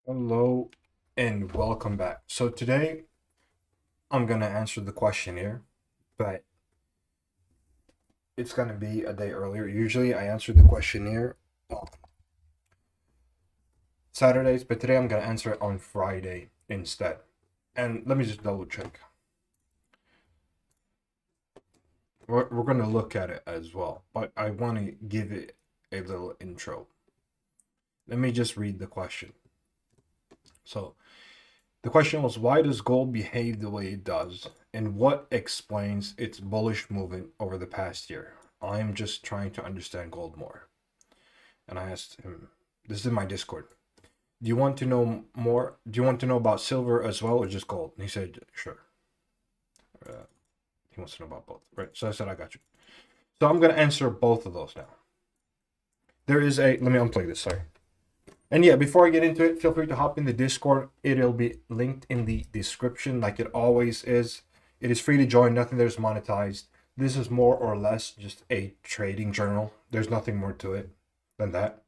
Hello and welcome back. So today I'm gonna answer the questionnaire, but it's gonna be a day earlier. Usually I answer the questionnaire on Saturdays, but today I'm gonna answer it on Friday instead. And let me just double check. We're gonna look at it as well, but I want to give it a little intro. Let me just read the question. So the question was, why does gold behave the way it does, and what explains its bullish movement over the past year? I'm just trying to understand gold more. And I asked him, this is in my Discord. Do you want to know more? Do you want to know about silver as well, or just gold? And he said, sure. He wants to know about both, right? So I said, I got you. So I'm going to answer both of those now. There is a, let me unplug this, sorry. And yeah, before I get into it, feel free to hop in the Discord. It'll be linked in the description like it always is. It is free to join, nothing there's monetized. This is more or less just a trading journal. There's nothing more to it than that.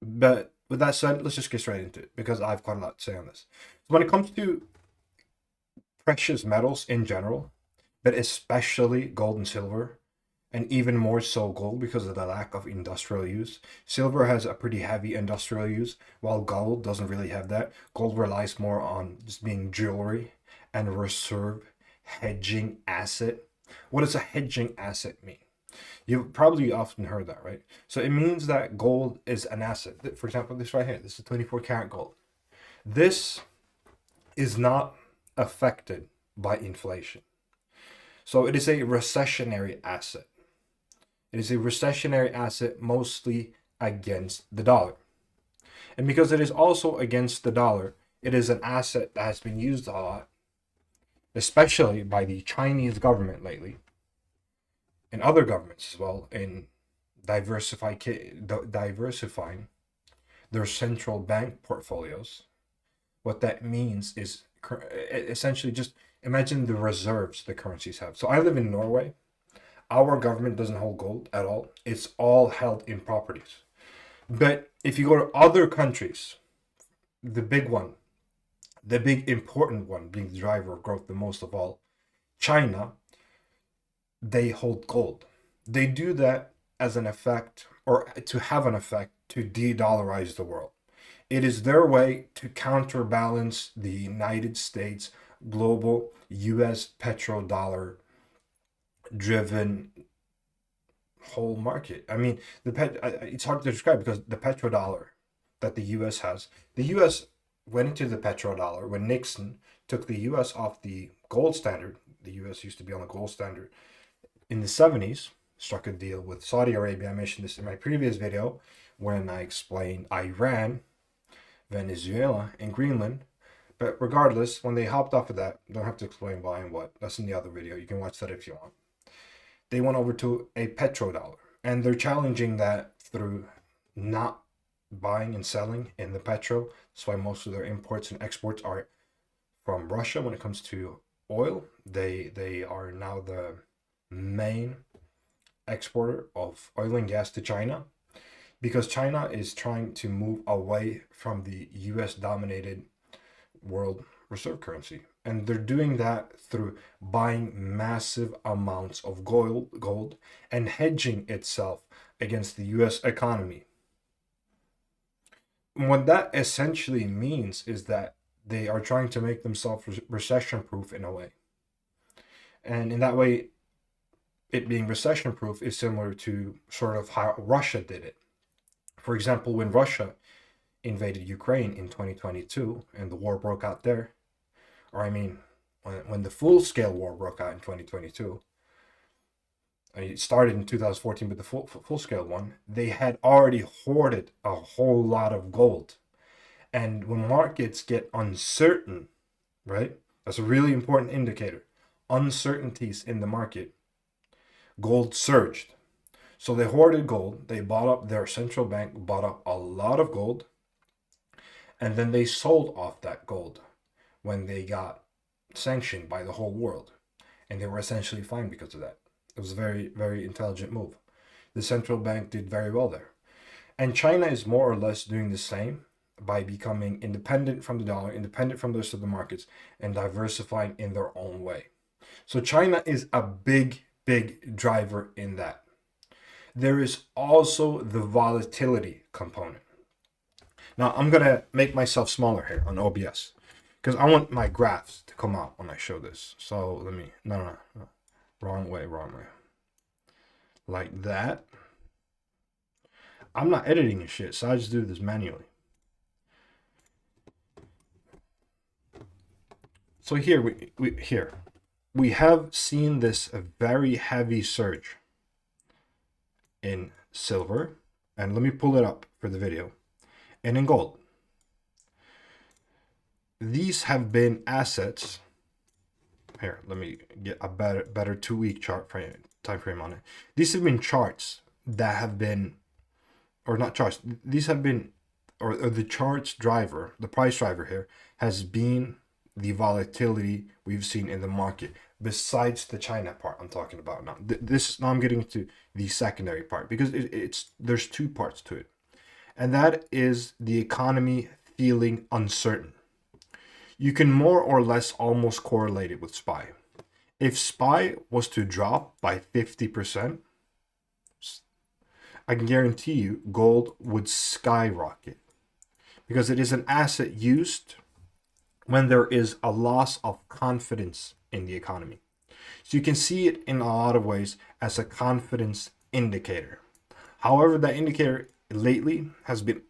But with that said, let's just get straight into it because I have quite a lot to say on this. So when it comes to precious metals in general, but especially gold and silver, and even more so gold because of the lack of industrial use. Silver has a pretty heavy industrial use, while gold doesn't really have that. Gold relies more on just being jewelry and reserve hedging asset. What does a hedging asset mean? You've probably often heard that, right? So it means that gold is an asset. For example, this right here, this is 24 karat gold. This is not affected by inflation. So it is a recessionary asset. It is a recessionary asset mostly against the dollar. And because it is also against the dollar, it is an asset that has been used a lot, especially by the Chinese government lately, and other governments as well, in diversifying their central bank portfolios. What that means is essentially just imagine the reserves the currencies have. So I live in Norway. Our government doesn't hold gold at all. It's all held in properties. But if you go to other countries, the big one, the big important one being the driver of growth the most of all, China, they hold gold. They do that as an effect or to have an effect to de-dollarize the world. It is their way to counterbalance the United States global US petrodollar driven whole market. I mean, it's hard to describe because the petrodollar that the U.S. has, the U.S. went into the petrodollar when Nixon took the U.S. off the gold standard. The U.S. used to be on the gold standard in the 70s. Struck a deal with Saudi Arabia. I mentioned this in my previous video when I explained Iran, Venezuela, and Greenland. But regardless, when they hopped off of that, don't have to explain why and what. That's in the other video. You can watch that if you want. They went over to a petrodollar, and they're challenging that through not buying and selling in the petro. That's why most of their imports and exports are from Russia. When it comes to oil, they are now the main exporter of oil and gas to China because China is trying to move away from the US dominated world reserve currency. And they're doing that through buying massive amounts of gold and hedging itself against the US economy. What that essentially means is that they are trying to make themselves recession proof in a way. And in that way, it being recession proof is similar to sort of how Russia did it. For example, when Russia invaded Ukraine in 2022 and the war broke out there, or I mean, when the full-scale war broke out in 2022, it started in 2014, but the full-scale one, they had already hoarded a whole lot of gold. And when markets get uncertain, right, that's a really important indicator. Uncertainties in the market, gold surged. So they hoarded gold. They bought up, their central bank bought up a lot of gold, and then they sold off that gold when they got sanctioned by the whole world. And they were essentially fine because of that. It was a very, very intelligent move. The central bank did very well there. And China is more or less doing the same, by becoming independent from the dollar, independent from the rest of the markets, and diversifying in their own way. So China is a big driver in that. There is also the volatility component. Now I'm gonna make myself smaller here on OBS because I want my graphs to come out when I show this. So let me, no. Wrong way. Like that. I'm not editing and shit, so I just do this manually. So here we have seen this very heavy surge in silver, and let me pull it up for the video, and in gold. These have been assets. Here, let me get a better 2-week time frame on it. These have been charts that have been, or not charts. These have been, or the charts driver, the price driver here has been the volatility we've seen in the market. Besides the China part I'm talking about now. Now I'm getting to the secondary part because there's two parts to it, and that is the economy feeling uncertain. You can more or less almost correlate it with SPY. If SPY was to drop by 50%, I can guarantee you gold would skyrocket because it is an asset used when there is a loss of confidence in the economy. So you can see it in a lot of ways as a confidence indicator. However, that indicator lately has been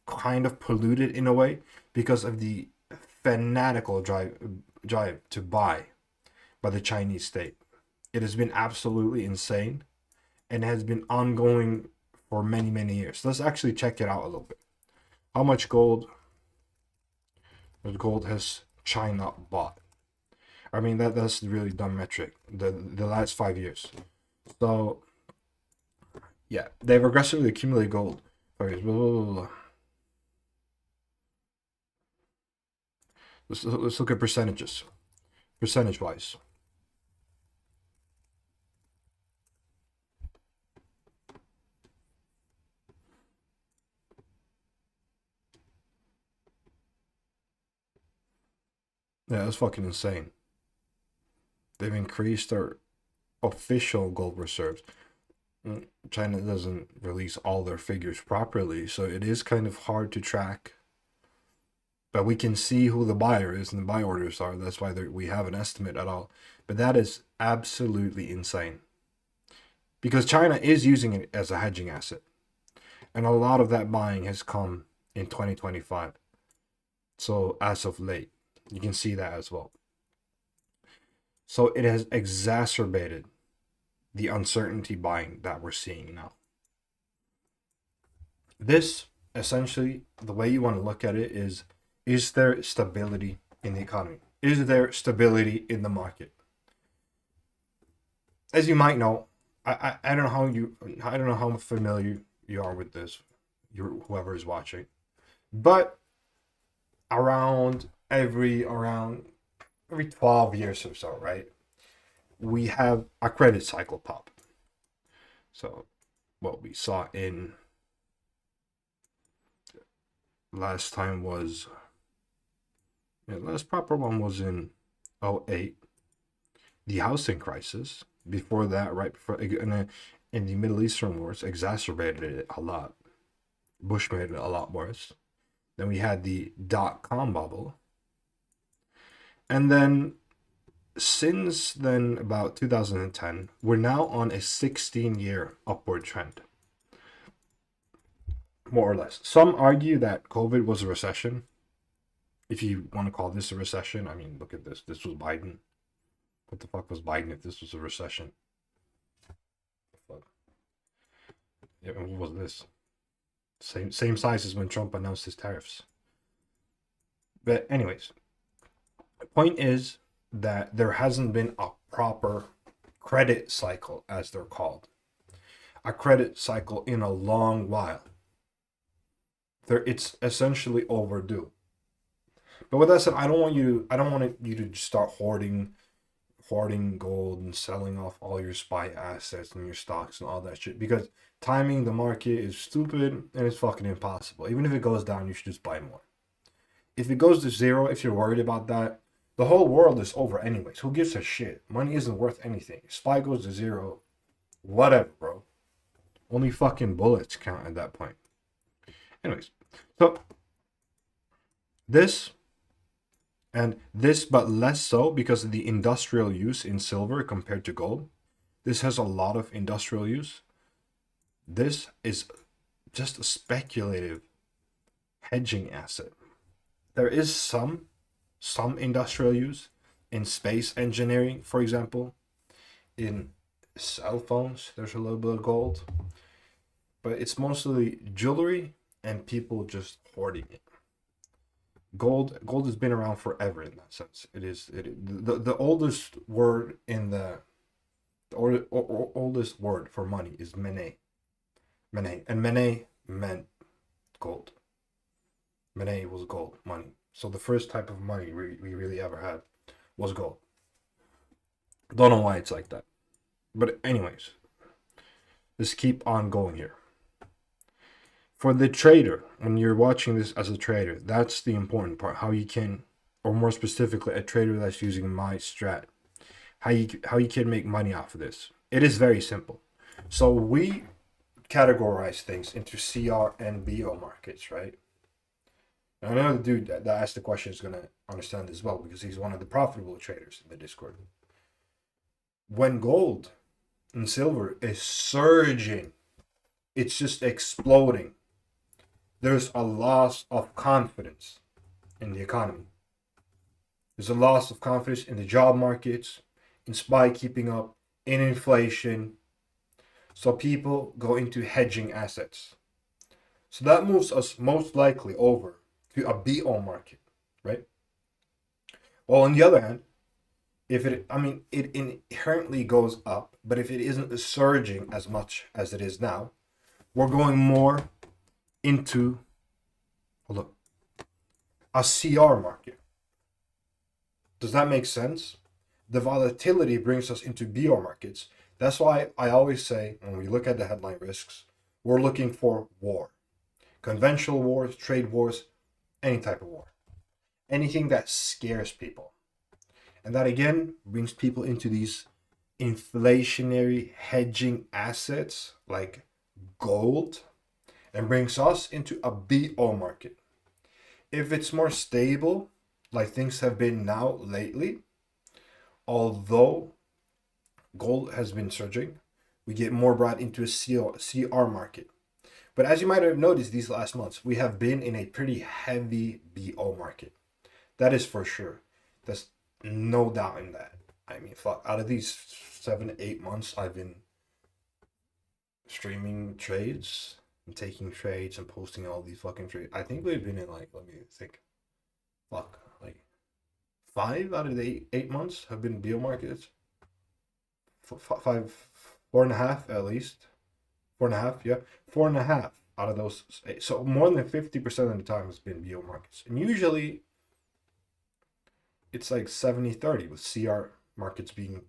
kind of polluted in a way because of the fanatical drive to buy by the Chinese state. It has been absolutely insane and has been ongoing for many years. Let's actually check it out a little bit. How much gold has China bought? I mean, that's a really dumb metric. The last 5 years. So yeah, they've aggressively accumulated gold. Okay, let's look at percentages. Percentage wise. Yeah, that's fucking insane. They've increased their official gold reserves. China doesn't release all their figures properly, so it is kind of hard to track. But we can see who the buyer is and the buy orders are. That's why we have an estimate at all. But that is absolutely insane. Because China is using it as a hedging asset. And a lot of that buying has come in 2025. So as of late, you can see that as well. So it has exacerbated the uncertainty buying that we're seeing now. This, essentially, the way you want to look at it is there stability in the economy? Is there stability in the market? As you might know, I don't know how familiar you are with this, whoever is watching, but around every 12 years or so, right? We have a credit cycle pop. So what we saw in last time was, last proper one was in 2008, the housing crisis. Before that, right before, in the Middle Eastern wars, exacerbated it a lot. Bush made it a lot worse. Then we had the dot-com bubble. And then since then, about 2010, we're now on a 16-year upward trend. More or less. Some argue that COVID was a recession. If you want to call this a recession, I mean, look at this. This was Biden. What the fuck was Biden if this was a recession? Fuck. Yeah, and what was this? Same size as when Trump announced his tariffs. But anyways, the point is that there hasn't been a proper credit cycle, as they're called. A credit cycle in a long while. It's essentially overdue. But with that said, I don't want you to start hoarding gold and selling off all your SPY assets and your stocks and all that shit, because Timing the market is stupid and it's fucking impossible. Even if it goes down, you should just buy more. If it goes to zero, if you're worried about that, the whole world is over anyways. Who gives a shit? Money isn't worth anything. SPY goes to zero, whatever, bro. Only fucking bullets count at that point. Anyways, so this and this, but less so because of the industrial use in silver compared to gold. This has a lot of industrial use. This is just a speculative hedging asset. There is some industrial use in space engineering, for example. In cell phones, there's a little bit of gold, but it's mostly jewelry and people just hoarding it. Gold has been around forever in that sense. The oldest word in the oldest word for money is mene. And mene meant gold. Mene was gold, money. So the first type of money we really ever had was gold. Don't know why it's like that. But anyways, let's keep on going here. For the trader, when you're watching this as a trader, that's the important part. How you can, or more specifically, a trader that's using my strat, how you can make money off of this. It is very simple. So we categorize things into CR and BO markets, right? And I know the dude that asked the question is going to understand as well because he's one of the profitable traders in the Discord. When gold and silver is surging, it's just exploding. There's a loss of confidence in the economy. There's a loss of confidence in the job markets, in SPY keeping up, in inflation. So people go into hedging assets. So that moves us most likely over to a BO market, right? Well, on the other hand, it inherently goes up, but if it isn't surging as much as it is now, we're going more into a CR market. Does that make sense? The volatility brings us into BO markets. That's why I always say when we look at the headline risks, we're looking for war. Conventional wars, trade wars, any type of war. Anything that scares people. And that again brings people into these inflationary hedging assets like gold and brings us into a BO market. If it's more stable, like things have been now lately, although gold has been surging, we get more brought into a CR market. But as you might have noticed these last months, we have been in a pretty heavy BO market. That is for sure. There's no doubt in that. I mean, fuck, out of these 7 to 8 months, I've been streaming trades and taking trades and posting all these fucking trades. I think we've been in like, let me think, fuck, like 5 out of the 8 months have been BO markets. 4.5 at least. 4.5, yeah. 4.5 out of those. So more than 50% of the time has been BO markets. And usually it's like 70-30 with CR markets being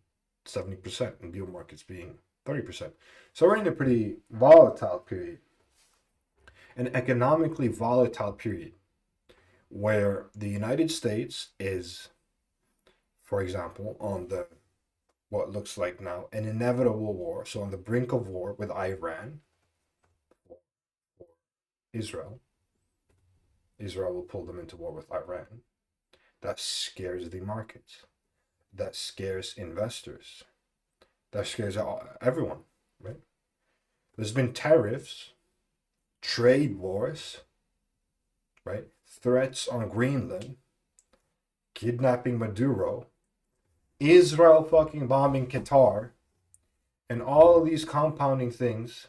70% and BO markets being 30%. So we're in a pretty volatile period. An economically volatile period where the United States is, for example, on the what looks like now an inevitable war. So on the brink of war with Iran or Israel. Israel will pull them into war with Iran. That scares the markets. That scares investors. That scares everyone, right? There's been tariffs, trade wars, right? Threats on Greenland, kidnapping Maduro, Israel fucking bombing Qatar, and all of these compounding things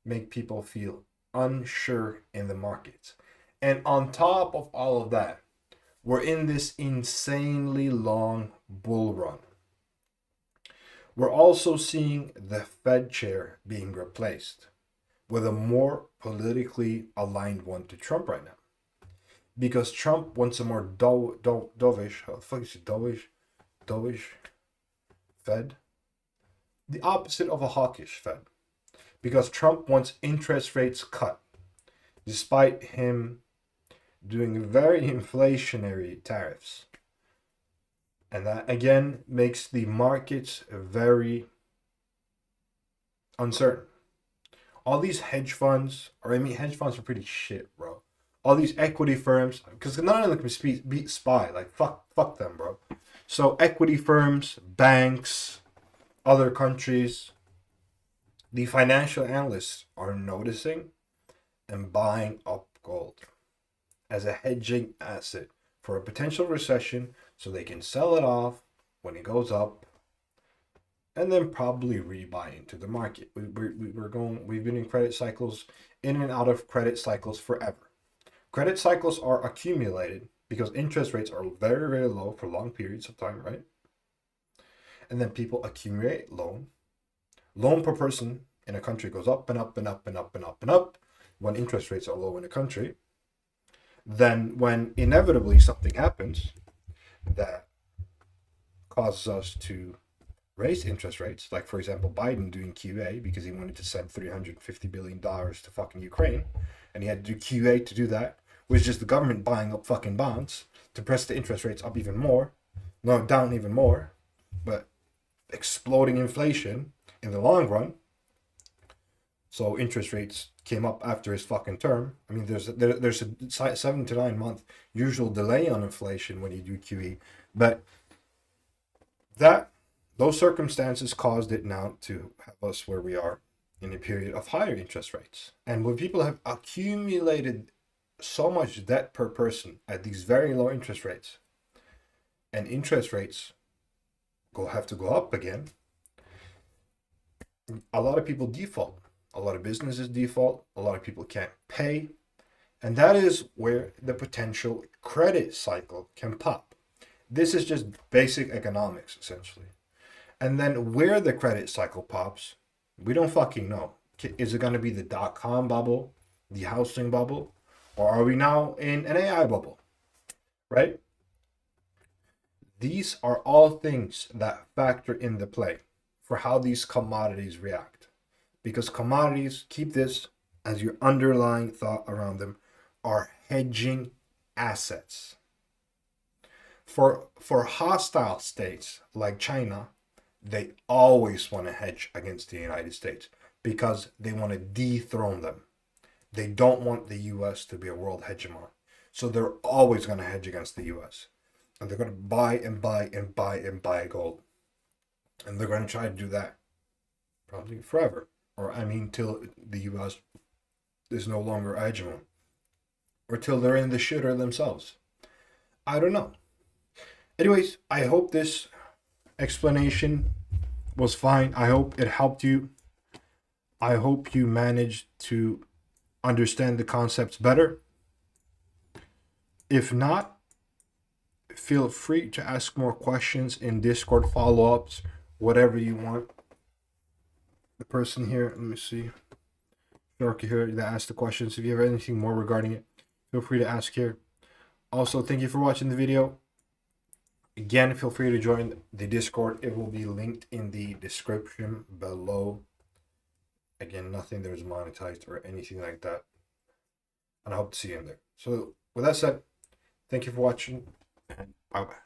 make people feel unsure in the markets. And on top of all of that, we're in this insanely long bull run. We're also seeing the Fed chair being replaced with a more politically aligned one to Trump right now. Because Trump wants a more dovish, how the fuck is it, dovish Fed? The opposite of a hawkish Fed. because Trump wants interest rates cut, despite him doing very inflationary tariffs. And that again makes the markets very uncertain. All these hedge funds, or I mean, hedge funds are pretty shit, bro. All these equity firms, because none of them can beat SPY. Like fuck them, bro. So equity firms, banks, other countries, the financial analysts are noticing and buying up gold as a hedging asset for a potential recession, so they can sell it off when it goes up, and then probably rebuy into the market. We've been in credit cycles, in and out of credit cycles forever. Credit cycles are accumulated because interest rates are very, very low for long periods of time, right? And then people accumulate loan. Loan per person in a country goes up and up and up and up and up and up when interest rates are low in a country. Then when inevitably something happens that causes us to raise interest rates, like for example Biden doing QA because he wanted to send $350 billion to fucking Ukraine, and he had to do QA to do that, which is just the government buying up fucking bonds to press the interest rates up even more, no, down even more, but exploding inflation in the long run. So interest rates came up after his fucking term. I mean, there's a 7 to 9 month usual delay on inflation when you do QE, but those circumstances caused it now to have us where we are in a period of higher interest rates. And when people have accumulated so much debt per person at these very low interest rates, and interest rates have to go up again, a lot of people default. A lot of businesses default. A lot of people can't pay. And that is where the potential credit cycle can pop. This is just basic economics, essentially. And then where the credit cycle pops, we don't fucking know. Is it going to be the dot-com bubble, the housing bubble, or are we now in an AI bubble, right? These are all things that factor into play for how these commodities react. Because commodities, keep this as your underlying thought around them, are hedging assets. For hostile states like China, they always want to hedge against the United States because they want to dethrone them. They don't want the US to be a world hegemon. So they're always going to hedge against the US. And they're going to buy and buy and buy and buy gold. And they're going to try to do that probably forever. Or I mean, till the US is no longer a hegemon. Or till they're in the shitter themselves. I don't know. Anyways, I hope this explanation was fine. I hope it helped you. I hope you managed to understand the concepts better. If not, feel free to ask more questions in Discord, follow-ups, whatever you want. The person here, let me see, Sharky here that asked the questions. If you have anything more regarding it, feel free to ask here. Also, thank you for watching the video. Again, feel free to join the Discord. It will be linked in the description below. Again, nothing there is monetized or anything like that. And I hope to see you in there. So, with that said, thank you for watching, and bye-bye.